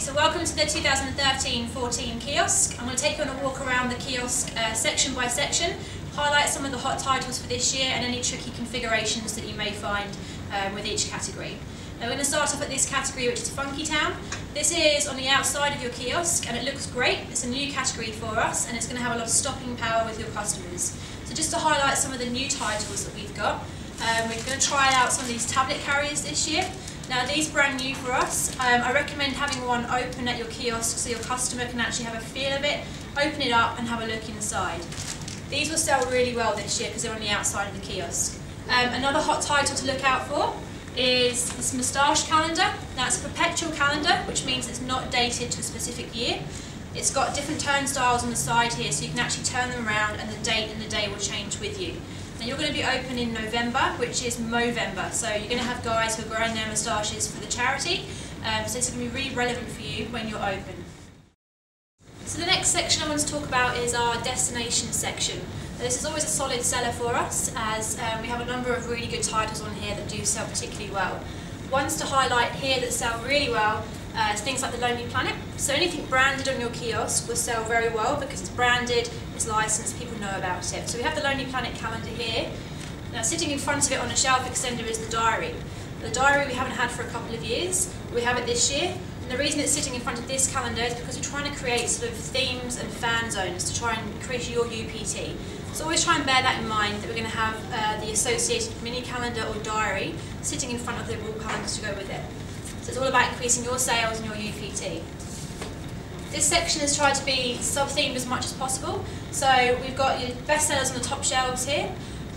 So welcome to the 2013-14 Kiosk. I'm going to take you on a walk around the kiosk section by section, highlight some of the hot titles for this year and any tricky configurations that you may find with each category. Now we're going to start off at this category, which is Funky Town. This is on the outside of your kiosk and it looks great. It's a new category for us and it's going to have a lot of stopping power with your customers. So just to highlight some of the new titles that we've got, we're going to try out some of these tablet carriers this year. Now these are brand new for us. I recommend having one open at your kiosk so your customer can actually have a feel of it, open it up and have a look inside. These will sell really well this year because they're on the outside of the kiosk. Another hot title to look out for is this moustache calendar. Now it's a perpetual calendar, which means it's not dated to a specific year. It's got different turnstiles on the side here so you can actually turn them around and the date and the day will change with you. Now you're going to be open in November, which is Movember, so you're going to have guys who are growing their moustaches for the charity, so it's going to be really relevant for you when you're open. So the next section I want to talk about is our destination section. Now, this is always a solid seller for us as we have a number of really good titles on here that do sell particularly well. Ones to highlight here that sell really well is things like the Lonely Planet. So anything branded on your kiosk will sell very well because it's branded, it's licensed, people know about it. So we have the Lonely Planet calendar here. Now sitting in front of it on a shelf extender is the diary. The diary we haven't had for a couple of years, we have it this year. And the reason it's sitting in front of this calendar is because we're trying to create sort of themes and fan zones to try and increase your UPT. So always try and bear that in mind that we're going to have the associated mini calendar or diary sitting in front of the wall calendars to go with it. So it's all about increasing your sales and your UPT. This section has tried to be sub-themed as much as possible. So we've got your best sellers on the top shelves here.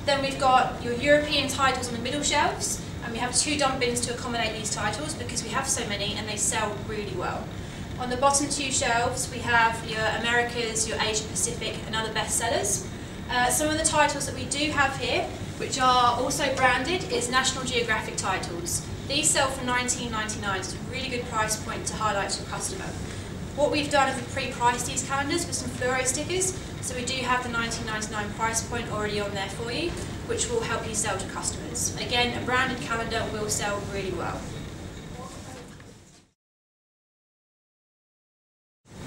Then we've got your European titles on the middle shelves. And we have 2 dump bins to accommodate these titles because we have so many and they sell really well. On the bottom 2 shelves we have your Americas, your Asia Pacific and other best sellers. Some of the titles that we do have here, which are also branded, is National Geographic titles. These sell for $19.99, so it's a really good price point to highlight to your customer. What we've done is we've pre-priced these calendars with some fluoro stickers, so we do have the $19.99 price point already on there for you, which will help you sell to customers. Again, a branded calendar will sell really well.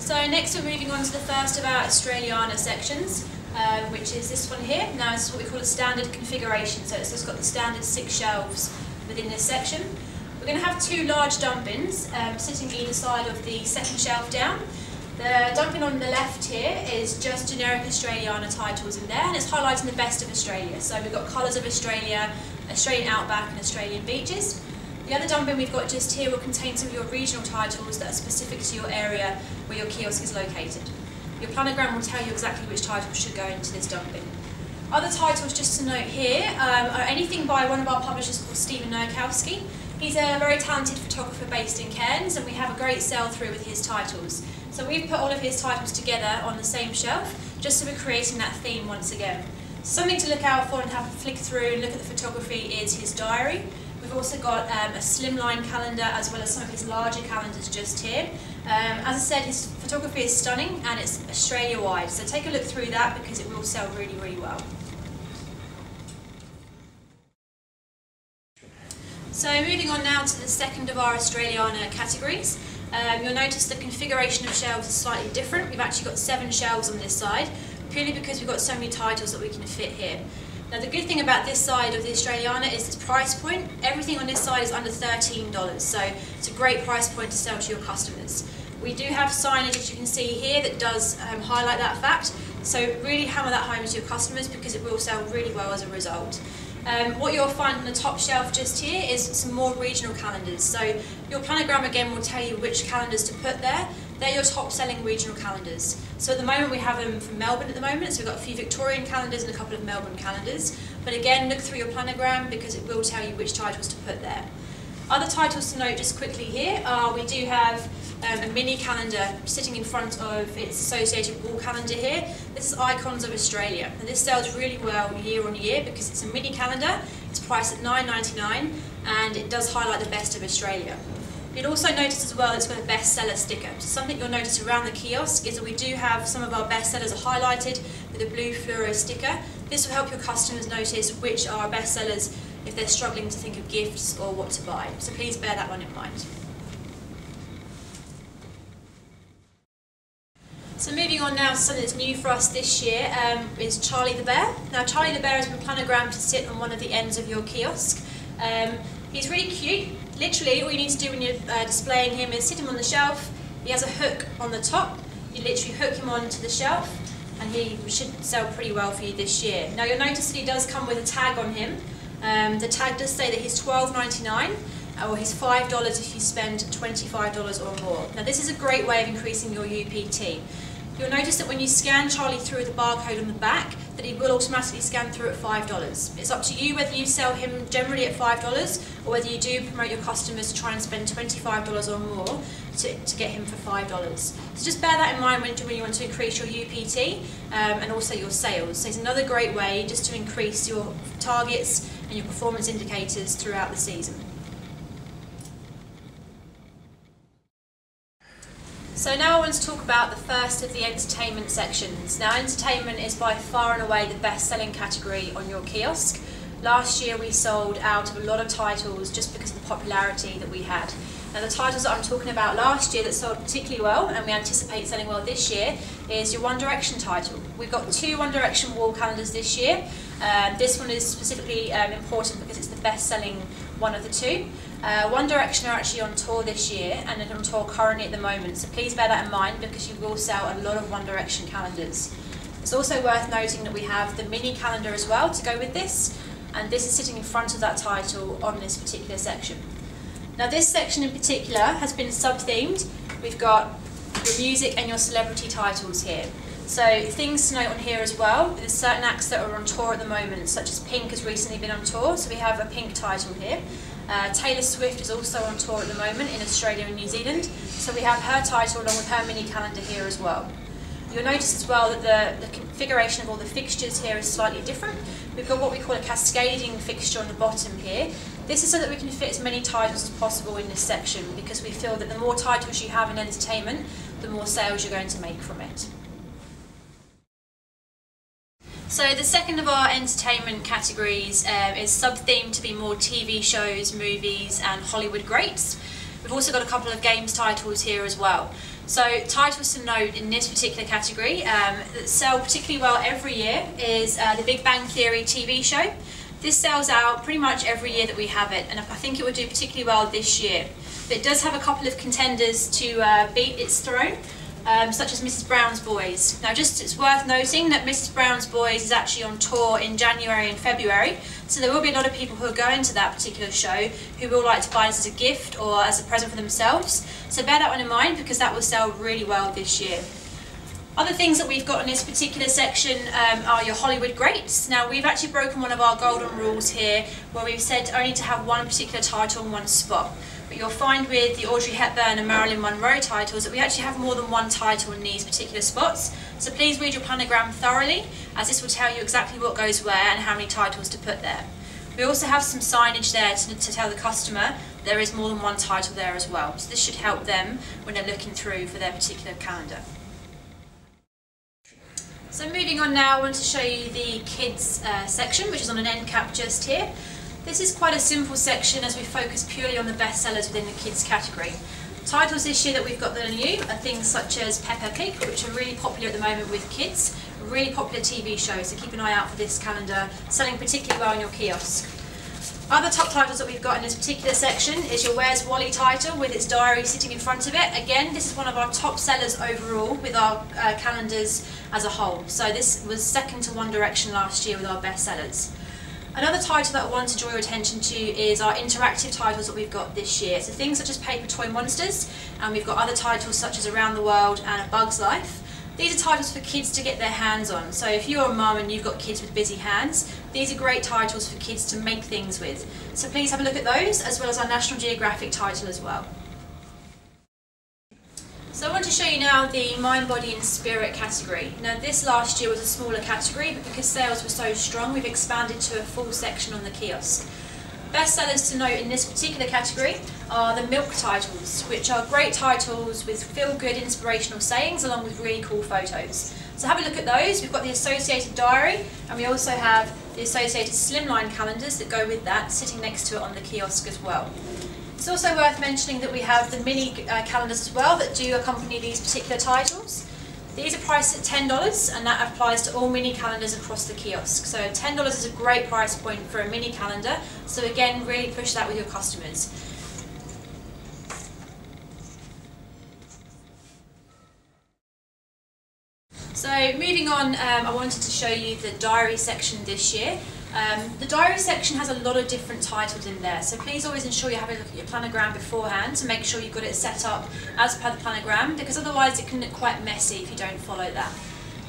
So next we're moving on to the first of our Australiana sections, which is this one here. Now this is what we call a standard configuration, so it's just got the standard 6 shelves within this section. We're going to have 2 large dump bins sitting either side of the second shelf down. The dump bin on the left here is just generic Australiana titles in there and it's highlighting the best of Australia. So we've got colours of Australia, Australian outback and Australian beaches. The other dump bin we've got just here will contain some of your regional titles that are specific to your area where your kiosk is located. Your planogram will tell you exactly which titles should go into this dump bin. Other titles just to note here are anything by one of our publishers called Stephen Nurkowski. He's a very talented photographer based in Cairns and we have a great sell-through with his titles. So we've put all of his titles together on the same shelf just so we're creating that theme once again. Something to look out for and have a flick through and look at the photography is his diary. We've also got a slimline calendar as well as some of his larger calendars just here. As I said, his photography is stunning and it's Australia-wide, so take a look through that because it will sell really, really well. So moving on now to the second of our Australiana categories. You'll notice the configuration of shelves is slightly different. We've actually got 7 shelves on this side, purely because we've got so many titles that we can fit here. Now the good thing about this side of the Australiana is its price point. Everything on this side is under $13, so it's a great price point to sell to your customers. We do have signage, as you can see here, that does highlight that fact, so really hammer that home to your customers because it will sell really well as a result. What you'll find on the top shelf just here is some more regional calendars. So your planogram again will tell you which calendars to put there. They're your top selling regional calendars. So at the moment we have them from Melbourne at the moment, so we've got a few Victorian calendars and a couple of Melbourne calendars. But again, look through your planogram because it will tell you which titles to put there. Other titles to note just quickly here are we do have a mini calendar sitting in front of its associated wall calendar here. This is Icons of Australia, and this sells really well year on year because it's a mini calendar, it's priced at $9.99 and it does highlight the best of Australia. You'll also notice as well it's got a bestseller sticker. So something you'll notice around the kiosk is that we do have some of our bestsellers are highlighted with a blue fluoro sticker. This will help your customers notice which are our bestsellers if they're struggling to think of gifts or what to buy. So please bear that one in mind. So moving on now to something that's new for us this year is Charlie the Bear. Now Charlie the Bear has been planogrammed to sit on one of the ends of your kiosk. He's really cute. Literally all you need to do when you're displaying him is sit him on the shelf. He has a hook on the top. You literally hook him onto the shelf and he should sell pretty well for you this year. Now you'll notice that he does come with a tag on him. The tag does say that he's $12.99 or he's $5 if you spend $25 or more. Now this is a great way of increasing your UPT. You'll notice that when you scan Charlie through the barcode on the back, that he will automatically scan through at $5. It's up to you whether you sell him generally at $5 or whether you do promote your customers to try and spend $25 or more to get him for $5. So just bear that in mind when you want to increase your UPT and also your sales. So it's another great way just to increase your targets and your performance indicators throughout the season. So now I want to talk about the first of the entertainment sections. Now entertainment is by far and away the best selling category on your kiosk. Last year we sold out of a lot of titles just because of the popularity that we had. Now the titles that I'm talking about last year that sold particularly well and we anticipate selling well this year is your One Direction title. We've got 2 One Direction wall calendars this year. This one is specifically important because it's the best selling one of the 2. One Direction are actually on tour this year and they're on tour currently at the moment, so please bear that in mind because you will sell a lot of One Direction calendars. It's also worth noting that we have the mini calendar as well to go with this, and this is sitting in front of that title on this particular section. Now this section in particular has been sub-themed. We've got your music and your celebrity titles here. So things to note on here as well, there's certain acts that are on tour at the moment, such as Pink has recently been on tour, so we have a Pink title here. Taylor Swift is also on tour at the moment in Australia and New Zealand, so we have her title along with her mini calendar here as well. You'll notice as well that the configuration of all the fixtures here is slightly different. We've got what we call a cascading fixture on the bottom here. This is so that we can fit as many titles as possible in this section because we feel that the more titles you have in entertainment, the more sales you're going to make from it. So the second of our entertainment categories is sub-themed to be more TV shows, movies and Hollywood greats. We've also got a couple of games titles here as well. So titles to note in this particular category that sell particularly well every year is the Big Bang Theory TV show. This sells out pretty much every year that we have it, and I think it will do particularly well this year. But it does have a couple of contenders to beat its throne. Such as Mrs. Brown's Boys. Now it's worth noting that Mrs. Brown's Boys is actually on tour in January and February, so there will be a lot of people who are going to that particular show who will like to buy this as a gift or as a present for themselves. So bear that one in mind because that will sell really well this year. Other things that we've got in this particular section are your Hollywood greats. Now we've actually broken one of our golden rules here where we've said only to have one particular title in one spot. But you'll find with the Audrey Hepburn and Marilyn Monroe titles that we actually have more than one title in these particular spots. So please read your planogram thoroughly, as this will tell you exactly what goes where and how many titles to put there. We also have some signage there to tell the customer there is more than one title there as well. So this should help them when they're looking through for their particular calendar. So moving on now, I want to show you the kids section, which is on an end cap just here. This is quite a simple section as we focus purely on the best sellers within the kids category. Titles this year that we've got that are new are things such as Peppa Pig, which are really popular at the moment with kids, a really popular TV show, so keep an eye out for this calendar, selling particularly well in your kiosk. Other top titles that we've got in this particular section is your Where's Wally title with its diary sitting in front of it. Again, this is one of our top sellers overall with our calendars as a whole. So this was second to One Direction last year with our best sellers. Another title that I want to draw your attention to is our interactive titles that we've got this year. So things such as Paper Toy Monsters, and we've got other titles such as Around the World and A Bug's Life. These are titles for kids to get their hands on. So if you're a mum and you've got kids with busy hands, these are great titles for kids to make things with. So please have a look at those, as well as our National Geographic title as well. So I want to show you now the Mind, Body and Spirit category. Now this last year was a smaller category, but because sales were so strong, we've expanded to a full section on the kiosk. Best sellers to note in this particular category are the Milk titles, which are great titles with feel-good inspirational sayings along with really cool photos. So have a look at those. We've got the associated diary, and we also have the associated slimline calendars that go with that sitting next to it on the kiosk as well. It's also worth mentioning that we have the mini calendars as well that do accompany these particular titles. These are priced at $10, and that applies to all mini calendars across the kiosk. So $10 is a great price point for a mini calendar, so again, really push that with your customers. So moving on, I wanted to show you the diary section this year. The diary section has a lot of different titles in there, so please always ensure you have a look at your planogram beforehand to make sure you've got it set up as per the planogram, because otherwise it can look quite messy if you don't follow that.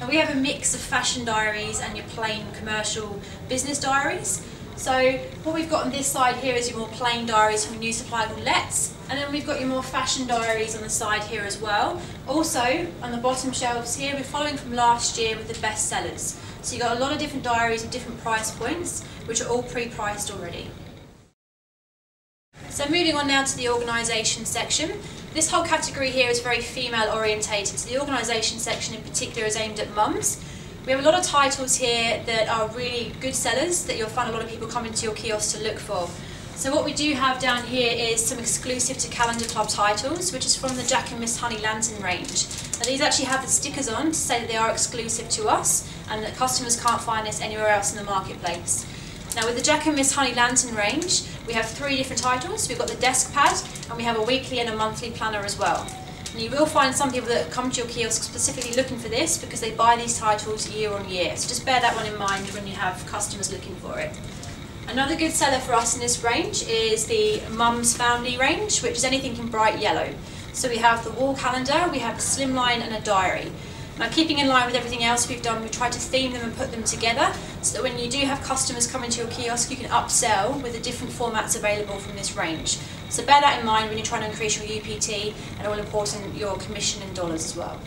Now we have a mix of fashion diaries and your plain commercial business diaries. So what we've got on this side here is your more plain diaries from a new supplier called Let's, and then we've got your more fashion diaries on the side here as well. Also, on the bottom shelves here, we're following from last year with the best sellers. So you've got a lot of different diaries with different price points, which are all pre-priced already. So moving on now to the organisation section. This whole category here is very female orientated, so the organisation section in particular is aimed at mums. We have a lot of titles here that are really good sellers that you'll find a lot of people come into your kiosk to look for. So what we do have down here is some exclusive to Calendar Club titles, which is from the Jack and Miss Honey Lantern range. Now these actually have the stickers on to say that they are exclusive to us and that customers can't find this anywhere else in the marketplace. Now with the Jack and Miss Honey Lantern range, we have 3 different titles. We've got the desk pad, and we have a weekly and a monthly planner as well. And you will find some people that come to your kiosk specifically looking for this because they buy these titles year on year. So just bear that one in mind when you have customers looking for it. Another good seller for us in this range is the Mum's Family range, which is anything in bright yellow. So we have the wall calendar, we have a slimline and a diary. Now keeping in line with everything else we've done, we tried to theme them and put them together so that when you do have customers come into your kiosk, you can upsell with the different formats available from this range. So bear that in mind when you're trying to increase your UPT and, all important, your commission in dollars as well.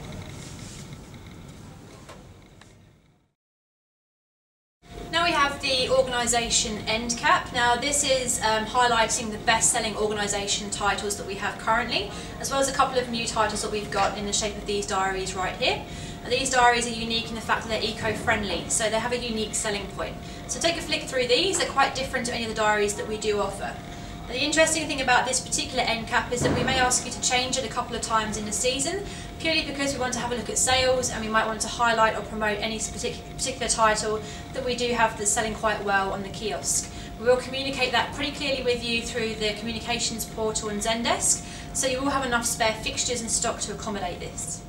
Now we have the organisation end cap. Now this is highlighting the best-selling organisation titles that we have currently, as well as a couple of new titles that we've got in the shape of these diaries right here. And these diaries are unique in the fact that they're eco-friendly, so they have a unique selling point. So take a flick through these, they're quite different to any of the diaries that we do offer. Now, the interesting thing about this particular end cap is that we may ask you to change it a couple of times in the season, purely because we want to have a look at sales and we might want to highlight or promote any particular title that we do have that's selling quite well on the kiosk. We will communicate that pretty clearly with you through the communications portal and Zendesk, so you will have enough spare fixtures in stock to accommodate this.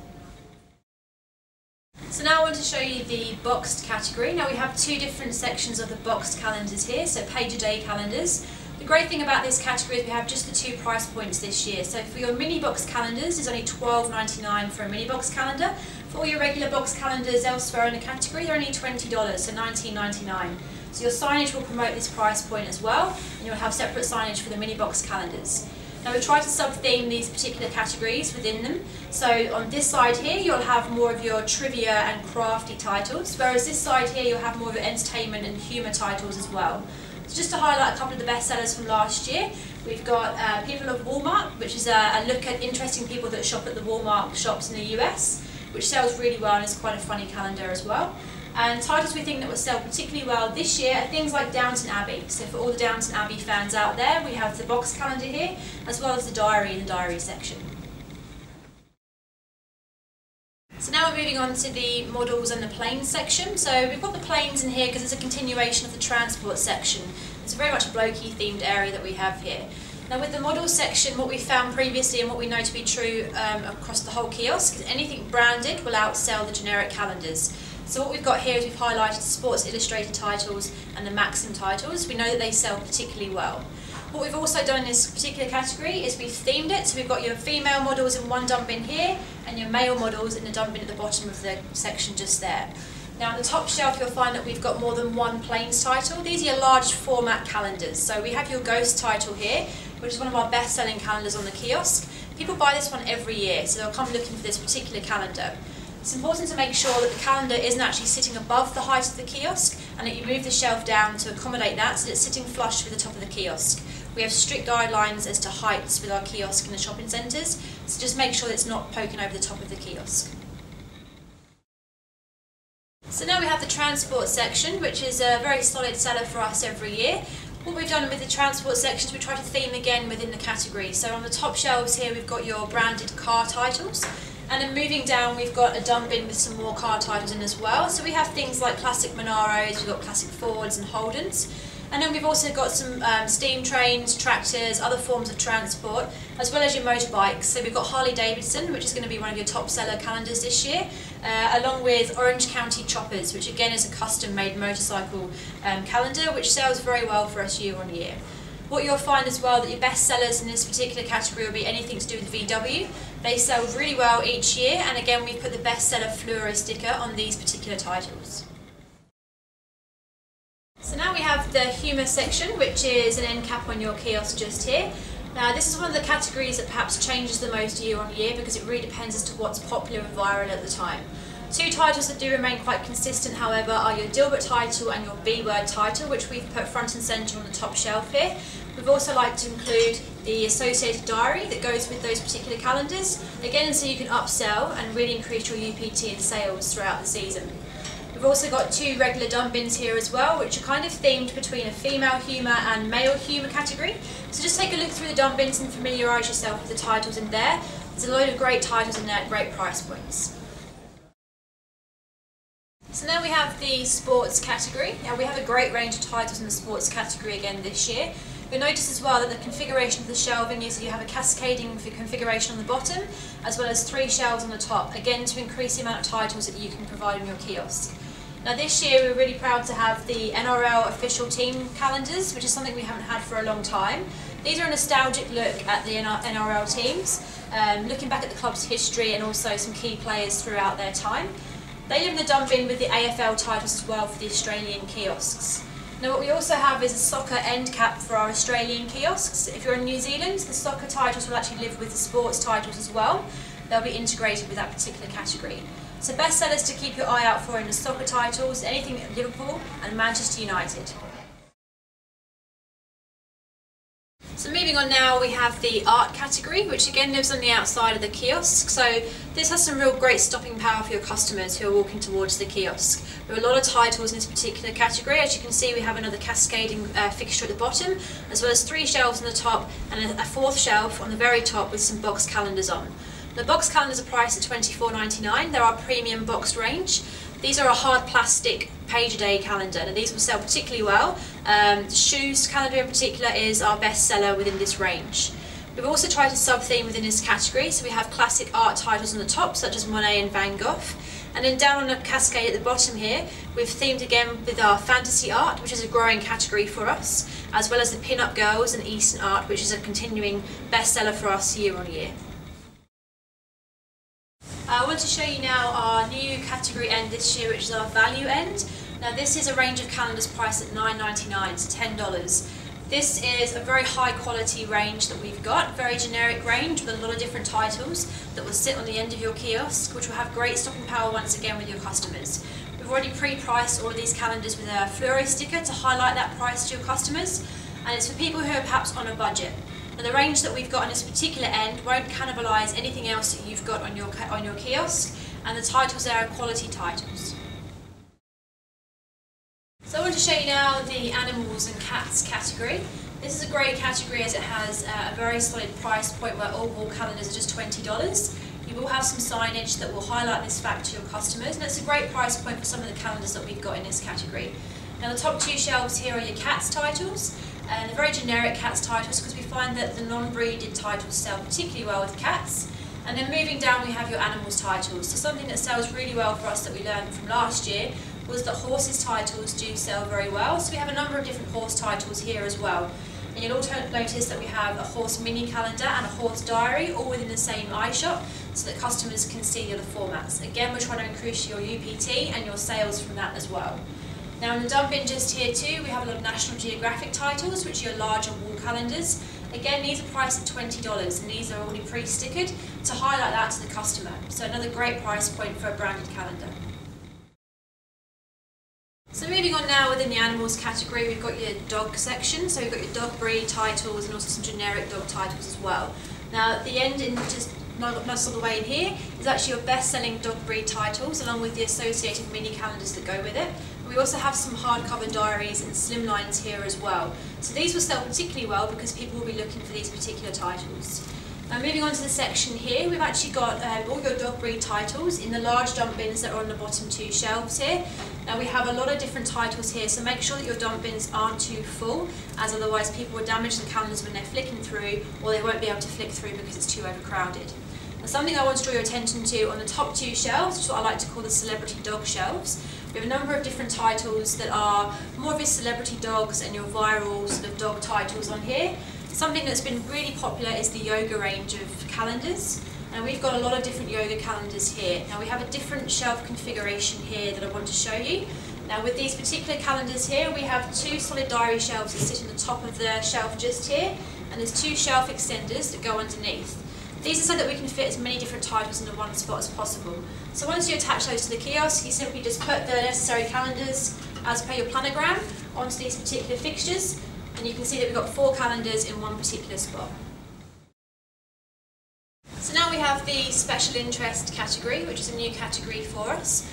So now I want to show you the boxed category. Now we have 2 different sections of the boxed calendars here, so page-a-day calendars. The great thing about this category is we have just the 2 price points this year. So for your mini box calendars, it's only $12.99 for a mini box calendar. For all your regular box calendars elsewhere in the category, they're only $20, so $19.99. So your signage will promote this price point as well, and you'll have separate signage for the mini box calendars. Now we've tried to sub-theme these particular categories within them. So on this side here, you'll have more of your trivia and crafty titles, whereas this side here, you'll have more of your entertainment and humour titles as well. So just to highlight a couple of the best sellers from last year, we've got People of Walmart, which is a look at interesting people that shop at the Walmart shops in the US, which sells really well and is quite a funny calendar as well. And titles we think that will sell particularly well this year are things like Downton Abbey. So for all the Downton Abbey fans out there, we have the box calendar here, as well as the diary in the diary section. So now we're moving on to the models and the planes section. So we've got the planes in here because it's a continuation of the transport section. It's a very much blokey themed area that we have here. Now with the models section, what we found previously and what we know to be true across the whole kiosk is anything branded will outsell the generic calendars. So what we've got here is we've highlighted the Sports Illustrated titles and the Maxim titles. We know that they sell particularly well. What we've also done in this particular category is we've themed it, so we've got your female models in one dump bin here and your male models in the dump bin at the bottom of the section just there. Now on the top shelf you'll find that we've got more than one planes title. These are your large format calendars. So we have your Ghost title here, which is one of our best selling calendars on the kiosk. People buy this one every year, so they'll come looking for this particular calendar. It's important to make sure that the calendar isn't actually sitting above the height of the kiosk and that you move the shelf down to accommodate that so that it's sitting flush with the top of the kiosk. We have strict guidelines as to heights with our kiosk in the shopping centres, so just make sure that it's not poking over the top of the kiosk. So now we have the transport section, which is a very solid seller for us every year. What we've done with the transport sections, we try to theme again within the category. So on the top shelves here we've got your branded car titles. And then moving down, we've got a dump bin with some more car titles in as well. So we have things like classic Monaros, we've got classic Fords and Holdens. And then we've also got some steam trains, tractors, other forms of transport, as well as your motorbikes. So we've got Harley Davidson, which is going to be one of your top seller calendars this year, along with Orange County Choppers, which again is a custom made motorcycle calendar, which sells very well for us year on year. What you'll find as well that your best sellers in this particular category will be anything to do with VW. They sell really well each year, and again we've put the bestseller fluoro sticker on these particular titles. So now we have the humour section, which is an end cap on your kiosk just here. Now this is one of the categories that perhaps changes the most year on year because it really depends as to what's popular and viral at the time. Two titles that do remain quite consistent, however, are your Dilbert title and your B-word title, which we've put front and centre on the top shelf here. We've also liked to include the associated diary that goes with those particular calendars, again so you can upsell and really increase your UPT and sales throughout the season. We've also got two regular dump bins here as well, which are kind of themed between a female humour and male humour category. So just take a look through the dump bins and familiarise yourself with the titles in there. There's a load of great titles in there at great price points. So now we have the sports category. Now we have a great range of titles in the sports category again this year. You'll notice as well that the configuration of the shelving is you have a cascading configuration on the bottom, as well as 3 shelves on the top, again to increase the amount of titles that you can provide on your kiosk. Now this year we're really proud to have the NRL official team calendars, which is something we haven't had for a long time. These are a nostalgic look at the NRL teams, looking back at the club's history and also some key players throughout their time. They live in the dump bin with the AFL titles as well for the Australian kiosks. Now what we also have is a soccer end cap for our Australian kiosks. If you're in New Zealand, the soccer titles will actually live with the sports titles as well. They'll be integrated with that particular category. So best sellers to keep your eye out for in the soccer titles, anything at Liverpool and Manchester United. So moving on now, we have the art category, which again lives on the outside of the kiosk. So this has some real great stopping power for your customers who are walking towards the kiosk. There are a lot of titles in this particular category. As you can see, we have another cascading fixture at the bottom, as well as 3 shelves on the top and a 4th shelf on the very top with some box calendars on. The box calendars are priced at $24.99. They're our premium boxed range. These are a hard plastic page-a-day calendar, and these will sell particularly well. The shoes calendar in particular is our best seller within this range. We've also tried to sub-theme within this category, so we have classic art titles on the top, such as Monet and Van Gogh. And then down on the cascade at the bottom here, we've themed again with our fantasy art, which is a growing category for us, as well as the pin-up girls and Eastern art, which is a continuing bestseller for us year on year. I want to show you now our new category end this year, which is our value end. Now this is a range of calendars priced at $9.99, so $10. This is a very high quality range that we've got, very generic range with a lot of different titles that will sit on the end of your kiosk, which will have great stopping power once again with your customers. We've already pre-priced all of these calendars with a fluoro sticker to highlight that price to your customers, and it's for people who are perhaps on a budget. And the range that we've got on this particular end won't cannibalise anything else that you've got on your kiosk, and the titles there are quality titles. So I want to show you now the animals and cats category. This is a great category as it has a very solid price point where all wall calendars are just $20. You will have some signage that will highlight this fact to your customers, and it's a great price point for some of the calendars that we've got in this category. Now the top 2 shelves here are your cats titles. And they're very generic cats titles because we find that the non-breeded titles sell particularly well with cats. And then moving down we have your animals titles. So something that sells really well for us that we learned from last year was that horses titles do sell very well. So we have a number of different horse titles here as well. And you'll also notice that we have a horse mini calendar and a horse diary all within the same iShop so that customers can see the other formats. Again, we're trying to increase your UPT and your sales from that as well. Now in the dump bin just here too, we have a lot of National Geographic titles, which are your larger wall calendars. Again, these are priced at $20 and these are already pre-stickered to highlight that to the customer. So another great price point for a branded calendar. So moving on now within the animals category, we've got your dog section. So we've got your dog breed titles and also some generic dog titles as well. Now at the end, in just nestled away in here, is actually your best-selling dog breed titles along with the associated mini calendars that go with it. We also have some hardcover diaries and slimlines here as well. So these will sell particularly well because people will be looking for these particular titles. Now moving on to the section here, we've actually got all your dog breed titles in the large dump bins that are on the bottom two shelves here. Now we have a lot of different titles here, so make sure that your dump bins aren't too full, as otherwise people will damage the calendars when they're flicking through, or they won't be able to flick through because it's too overcrowded. Now something I want to draw your attention to on the top two shelves, which is what I like to call the celebrity dog shelves. We have a number of different titles that are more of your celebrity dogs and your viral sort of dog titles on here. Something that's been really popular is the yoga range of calendars, and we've got a lot of different yoga calendars here. Now we have a different shelf configuration here that I want to show you. Now with these particular calendars here, we have two solid diary shelves that sit on the top of the shelf just here, and there's two shelf extenders that go underneath. These are so that we can fit as many different titles into one spot as possible. So once you attach those to the kiosk, you simply just put the necessary calendars as per your planogram onto these particular fixtures, and you can see that we've got 4 calendars in one particular spot. So now we have the special interest category, which is a new category for us.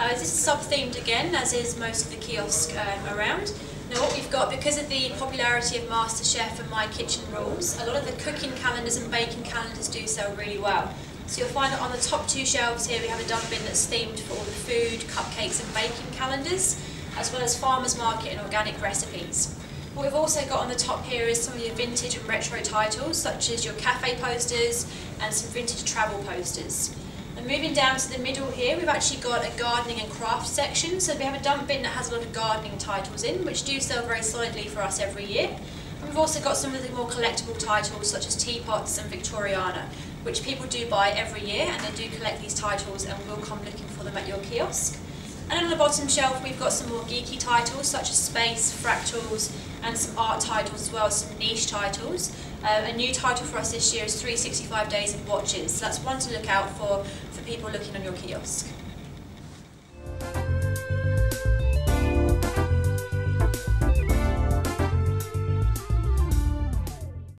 This is sub-themed again, as is most of the kiosk around. Now what we've got, because of the popularity of MasterChef and My Kitchen Rules, a lot of the cooking calendars and baking calendars do sell really well. So you'll find that on the top 2 shelves here we have a dump bin that's themed for all the food, cupcakes and baking calendars, as well as farmers market and organic recipes. What we've also got on the top here is some of your vintage and retro titles, such as your cafe posters and some vintage travel posters. And moving down to the middle here, we've actually got a gardening and craft section. So we have a dump bin that has a lot of gardening titles in, which do sell very solidly for us every year. And we've also got some of the more collectible titles, such as teapots and Victoriana, which people do buy every year, and they do collect these titles and will come looking for them at your kiosk. And on the bottom shelf we've got some more geeky titles such as space, fractals and some art titles as well as some niche titles. A new title for us this year is 365 Days of Watches, so that's one to look out for people looking on your kiosk.